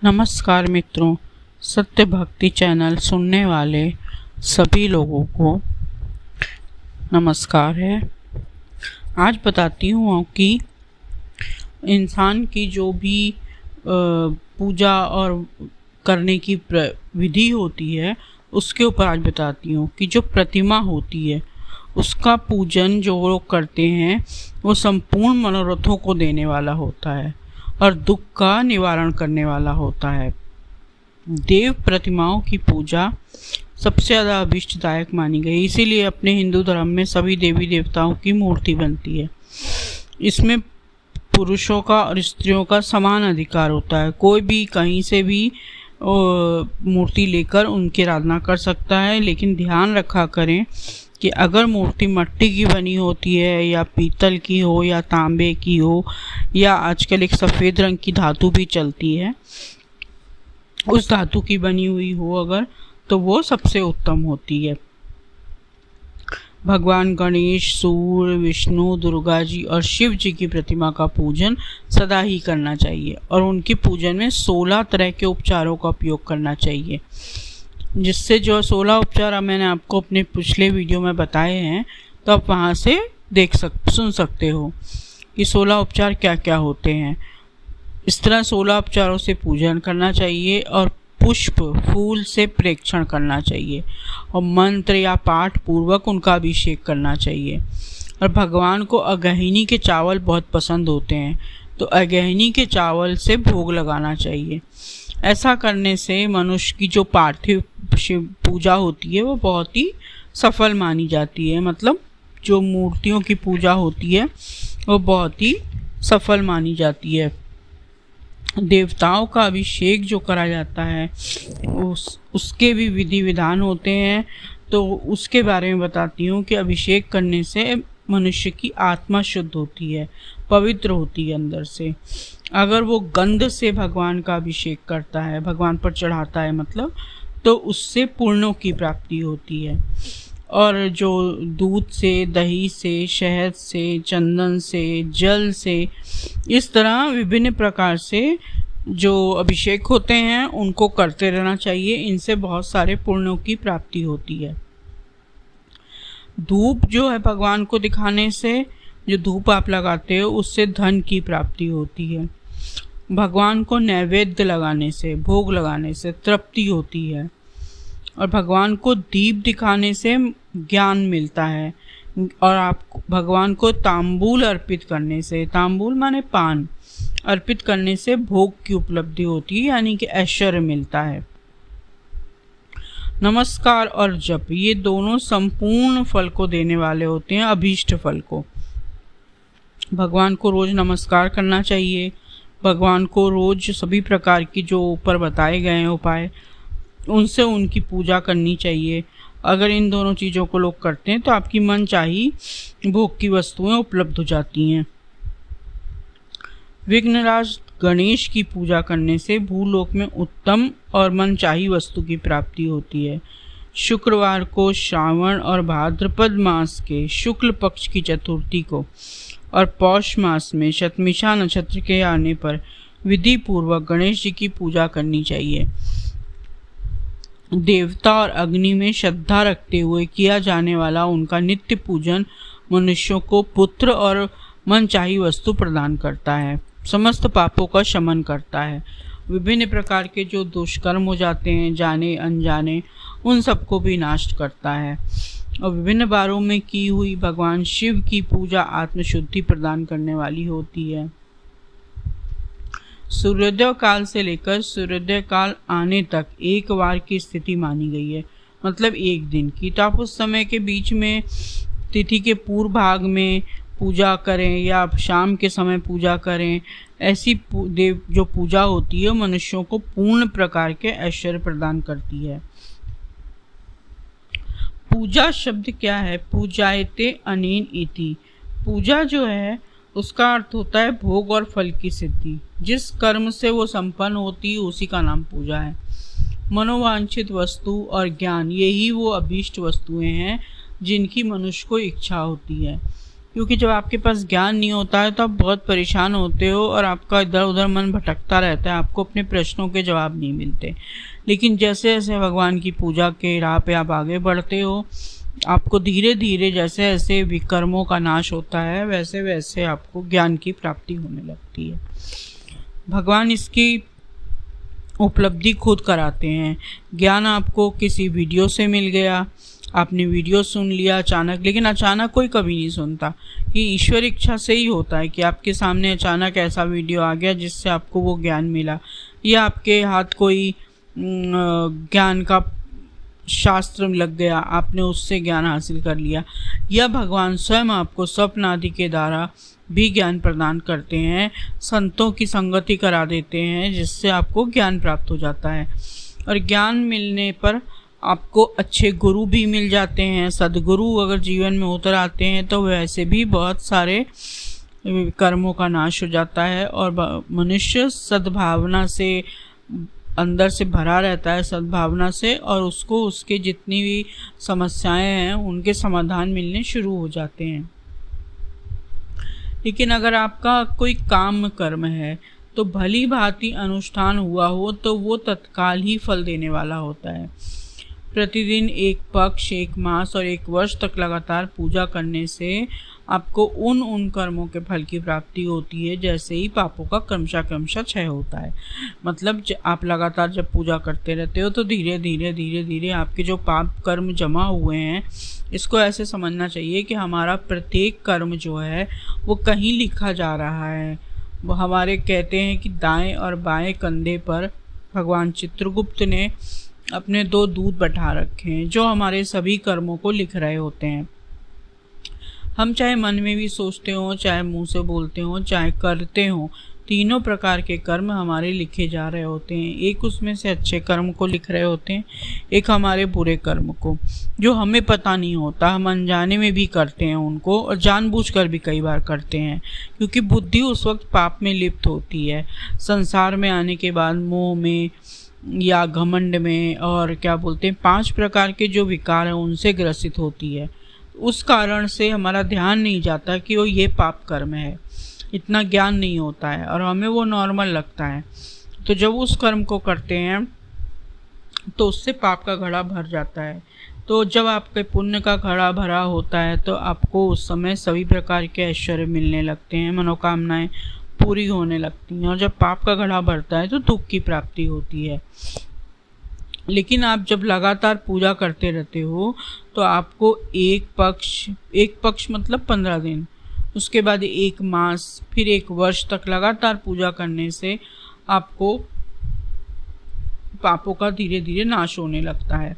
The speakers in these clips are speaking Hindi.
नमस्कार मित्रों, सत्य भक्ति चैनल सुनने वाले सभी लोगों को नमस्कार है। आज बताती हूँ कि इंसान की जो भी पूजा और करने की विधि होती है उसके ऊपर आज बताती हूँ कि जो प्रतिमा होती है उसका पूजन जो लोग करते हैं वो संपूर्ण मनोरथों को देने वाला होता है और दुख का निवारण करने वाला होता है। देव प्रतिमाओं की पूजा सबसे ज़्यादा अभीष्टदायक मानी गई, इसीलिए अपने हिंदू धर्म में सभी देवी देवताओं की मूर्ति बनती है। इसमें पुरुषों का और स्त्रियों का समान अधिकार होता है। कोई भी कहीं से भी मूर्ति लेकर उनकी आराधना कर सकता है, लेकिन ध्यान रखा करें कि अगर मूर्ति मिट्टी की बनी होती है या पीतल की हो या तांबे की हो या आजकल एक सफ़ेद रंग की धातु भी चलती है, उस धातु की बनी हुई हो अगर, तो वो सबसे उत्तम होती है। भगवान गणेश, सूर्य, विष्णु, दुर्गा जी और शिव जी की प्रतिमा का पूजन सदा ही करना चाहिए और उनके पूजन में 16 तरह के उपचारों का उपयोग करना चाहिए, जिससे जो 16 उपचार मैंने आपको अपने पिछले वीडियो में बताए हैं, तो आप वहाँ से सुन सकते हो कि 16 उपचार क्या क्या होते हैं। इस तरह 16 उपचारों से पूजन करना चाहिए और पुष्प फूल से प्रेक्षण करना चाहिए और मंत्र या पाठ पूर्वक उनका अभिषेक करना चाहिए। और भगवान को अगहिनी के चावल बहुत पसंद होते हैं, तो अगहिनी के चावल से भोग लगाना चाहिए। ऐसा करने से मनुष्य की जो पार्थिव पूजा होती है वो बहुत ही सफल मानी जाती है। मतलब जो मूर्तियों की पूजा होती है वो बहुत ही सफल मानी जाती है। देवताओं का अभिषेक जो करा जाता है उसके भी विधि विधान होते हैं, तो उसके बारे में बताती हूँ कि अभिषेक करने से मनुष्य की आत्मा शुद्ध होती है, पवित्र होती है अंदर से। अगर वो गंध से भगवान का अभिषेक करता है, भगवान पर चढ़ाता है मतलब, तो उससे पुण्यों की प्राप्ति होती है। और जो दूध से, दही से, शहद से, चंदन से, जल से, इस तरह विभिन्न प्रकार से जो अभिषेक होते हैं उनको करते रहना चाहिए। इनसे बहुत सारे पुण्यों की प्राप्ति होती है। धूप जो है भगवान को दिखाने से, जो धूप आप लगाते हो उससे धन की प्राप्ति होती है। भगवान को नैवेद्य लगाने से, भोग लगाने से तृप्ति होती है। और भगवान को दीप दिखाने से ज्ञान मिलता है। और आप भगवान को तांबूल अर्पित करने से, तांबूल माने पान, अर्पित करने से भोग की उपलब्धि होती है, यानी कि ऐश्वर्य मिलता है। नमस्कार और जप, ये दोनों संपूर्ण फल को देने वाले होते हैं, अभीष्ट फल को। भगवान को रोज नमस्कार करना चाहिए। भगवान को रोज सभी प्रकार की जो ऊपर बताए गए हैं उपाय, उनसे उनकी पूजा करनी चाहिए। अगर इन दोनों चीज़ों को लोग करते हैं तो आपकी मनचाही भोग की वस्तुएं उपलब्ध हो जाती हैं। विघ्नराज गणेश की पूजा करने से भूलोक में उत्तम और मनचाही वस्तु की प्राप्ति होती है। शुक्रवार को श्रावण और भाद्रपद मास के शुक्ल पक्ष की चतुर्थी को और पौष मास में शतमिषा नक्षत्र के आने पर विधि पूर्वक गणेश जी की पूजा करनी चाहिए। देवता और अग्नि में श्रद्धा रखते हुए किया जाने वाला उनका नित्य पूजन मनुष्यों को पुत्र और मनचाही वस्तु प्रदान करता है, समस्त पापों का शमन करता है। विभिन्न प्रकार के जो दुष्कर्म हो जाते हैं जाने अनजाने, उन सबको भी नाश करता है। और विभिन्न बारों में की हुई भगवान शिव की पूजा आत्मशुद्धि प्रदान करने वाली होती है। सूर्योदय काल से लेकर सूर्योदय काल आने तक एक वार की स्थिति मानी गई है, मतलब एक दिन की। तो आप उस समय के बीच में तिथि के पूर्व भाग में पूजा करें या आप शाम के समय पूजा करें। ऐसी देव जो पूजा होती है मनुष्यों को पूर्ण प्रकार के ऐश्वर्य प्रदान करती है। पूजा शब्द क्या है? पूजायते अनेन इति। पूजा जो है उसका अर्थ होता है भोग और फल की सिद्धि। जिस कर्म से वो संपन्न होती है उसी का नाम पूजा है। मनोवांछित वस्तु और ज्ञान, यही वो अभीष्ट वस्तुएं हैं जिनकी मनुष्य को इच्छा होती है। क्योंकि जब आपके पास ज्ञान नहीं होता है तो आप बहुत परेशान होते हो और आपका इधर उधर मन भटकता रहता है, आपको अपने प्रश्नों के जवाब नहीं मिलते। लेकिन जैसे जैसे भगवान की पूजा के राह पे आप आगे बढ़ते हो, आपको धीरे धीरे जैसे जैसे विकर्मों का नाश होता है वैसे वैसे आपको ज्ञान की प्राप्ति होने लगती है। भगवान इसकी उपलब्धि खुद कराते हैं। ज्ञान आपको किसी वीडियो से मिल गया, आपने वीडियो सुन लिया अचानक, लेकिन अचानक कोई कभी नहीं सुनता। ये ईश्वर इच्छा से ही होता है कि आपके सामने अचानक ऐसा वीडियो आ गया जिससे आपको वो ज्ञान मिला, या आपके हाथ कोई ज्ञान का शास्त्र लग गया, आपने उससे ज्ञान हासिल कर लिया, या भगवान स्वयं आपको स्वप्न आदि के द्वारा भी ज्ञान प्रदान करते हैं, संतों की संगति करा देते हैं जिससे आपको ज्ञान प्राप्त हो जाता है। और ज्ञान मिलने पर आपको अच्छे गुरु भी मिल जाते हैं। सद्गुरु अगर जीवन में उतर आते हैं तो वैसे भी बहुत सारे कर्मों का नाश हो जाता है और मनुष्य सद्भावना से अंदर से भरा रहता है, सद्भावना से, और उसको उसके जितनी भी समस्याएं हैं उनके समाधान मिलने शुरू हो जाते हैं। लेकिन अगर आपका कोई काम कर्म है तो भली भांति अनुष्ठान हुआ हो तो वो तत्काल ही फल देने वाला होता है। प्रतिदिन एक पक्ष, एक मास और एक वर्ष तक लगातार पूजा करने से आपको उन कर्मों के फल की प्राप्ति होती है जैसे ही पापों का क्रमशः क्षय होता है। मतलब आप लगातार जब पूजा करते रहते हो तो धीरे धीरे आपके जो पाप कर्म जमा हुए हैं, इसको ऐसे समझना चाहिए कि हमारा प्रत्येक कर्म जो है वो कहीं लिखा जा रहा है। वो हमारे कहते हैं कि दाएं और बाएं कंधे पर भगवान चित्रगुप्त ने अपने 2 दूत बैठा रखे हैं जो हमारे सभी कर्मों को लिख रहे होते हैं। हम चाहे मन में भी सोचते हो, चाहे मुंह से बोलते हो, चाहे करते हो, तीनों प्रकार के कर्म हमारे लिखे जा रहे होते हैं। एक उसमें से अच्छे कर्म को लिख रहे होते हैं, एक हमारे बुरे कर्म को, जो हमें पता नहीं होता, हम अनजाने में भी करते हैं उनको, और जानबूझकर भी कई बार करते हैं क्योंकि बुद्धि उस वक्त पाप में लिप्त होती है। संसार में आने के बाद मोह में या घमंड में और क्या बोलते हैं 5 प्रकार के जो विकार हैं उनसे ग्रसित होती है। उस कारण से हमारा ध्यान नहीं जाता कि वो ये पाप कर्म है, इतना ज्ञान नहीं होता है और हमें वो नॉर्मल लगता है। तो जब उस कर्म को करते हैं तो उससे पाप का घड़ा भर जाता है। तो जब आपके पुण्य का घड़ा भरा होता है तो आपको उस समय सभी प्रकार के ऐश्वर्य मिलने लगते हैं, मनोकामनाएं पूरी होने लगती हैं, और जब पाप का घड़ा भरता है तो दुख की प्राप्ति होती है। लेकिन आप जब लगातार पूजा करते रहते हो तो आपको एक पक्ष मतलब 15 दिन, उसके बाद 1 मास, फिर 1 वर्ष तक लगातार पूजा करने से आपको पापों का धीरे धीरे नाश होने लगता है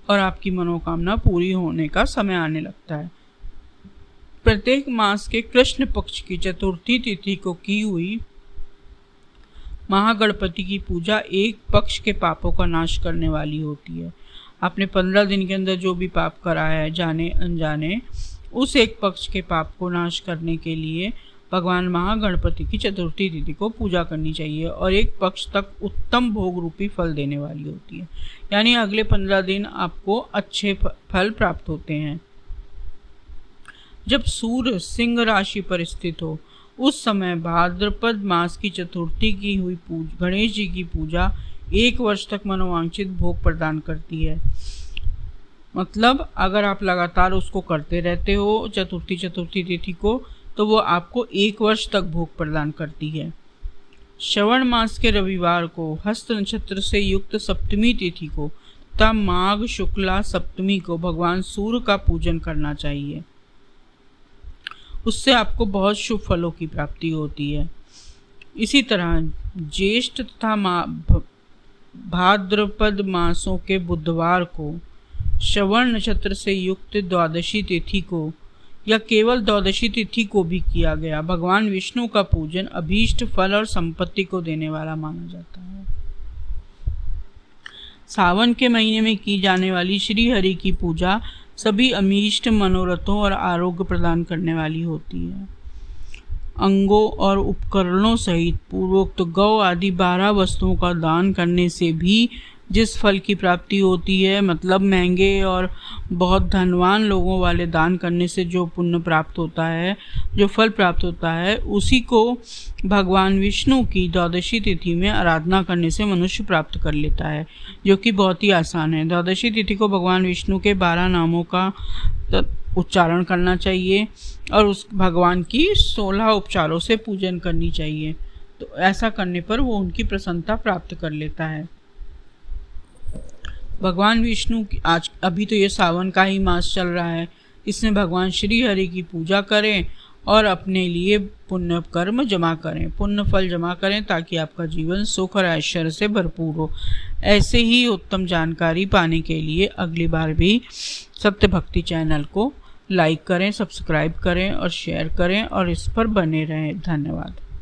और आपकी मनोकामना पूरी होने का समय आने लगता है। प्रत्येक मास के कृष्ण पक्ष की चतुर्थी तिथि को की हुई महागणपति की पूजा एक पक्ष के पापों का नाश करने वाली होती है। आपने 15 दिन के अंदर जो भी पाप करा है जाने अनजाने, उस एक पक्ष के पाप को नाश करने के लिए भगवान महागणपति की चतुर्थी तिथि को पूजा करनी चाहिए और एक पक्ष तक उत्तम भोग रूपी फल देने वाली होती है। यानी अगले 15 दिन आपको अच्छे फल प्राप्त होते हैं। जब सूर्य सिंह राशि पर स्थित हो उस समय भाद्रपद मास की चतुर्थी की हुई गणेश जी की पूजा 1 वर्ष तक मनोवांछित भोग प्रदान करती है। मतलब अगर आप लगातार उसको करते रहते हो चतुर्थी तिथि को, तो वो आपको 1 वर्ष तक भोग प्रदान करती है। श्रवण मास के रविवार को हस्त नक्षत्र से युक्त सप्तमी तिथि को तथा माघ शुक्ला सप्तमी को भगवान सूर्य का पूजन करना चाहिए। उससे आपको बहुत शुभ फलों की प्राप्ति होती है। इसी तरह ज्येष्ठ तथा भाद्रपद मासों के बुधवार को, श्रवण नक्षत्र से युक्त द्वादशी तिथि को या केवल द्वादशी तिथि को भी किया गया भगवान विष्णु का पूजन अभीष्ट फल और संपत्ति को देने वाला माना जाता है। सावन के महीने में की जाने वाली श्री हरि की पूजा सभी अमीष्ट मनोरथों और आरोग्य प्रदान करने वाली होती है। अंगों और उपकरणों सहित पूर्वोक्त गौ आदि 12 वस्तुओं का दान करने से भी जिस फल की प्राप्ति होती है, मतलब महंगे और बहुत धनवान लोगों वाले दान करने से जो पुण्य प्राप्त होता है, जो फल प्राप्त होता है, उसी को भगवान विष्णु की द्वादशी तिथि में आराधना करने से मनुष्य प्राप्त कर लेता है, जो कि बहुत ही आसान है। द्वादशी तिथि को भगवान विष्णु के 12 नामों का उच्चारण करना चाहिए और उस भगवान की 16 उपचारों से पूजन करनी चाहिए। तो ऐसा करने पर वो उनकी प्रसन्नता प्राप्त कर लेता है। भगवान विष्णु की आज अभी तो ये सावन का ही मास चल रहा है, इसमें भगवान श्री हरि की पूजा करें और अपने लिए पुण्य कर्म जमा करें, पुण्य फल जमा करें, ताकि आपका जीवन सुख और ऐश्वर्य से भरपूर हो। ऐसे ही उत्तम जानकारी पाने के लिए अगली बार भी सत्य भक्ति चैनल को लाइक करें, सब्सक्राइब करें और शेयर करें और इस पर बने रहें। धन्यवाद।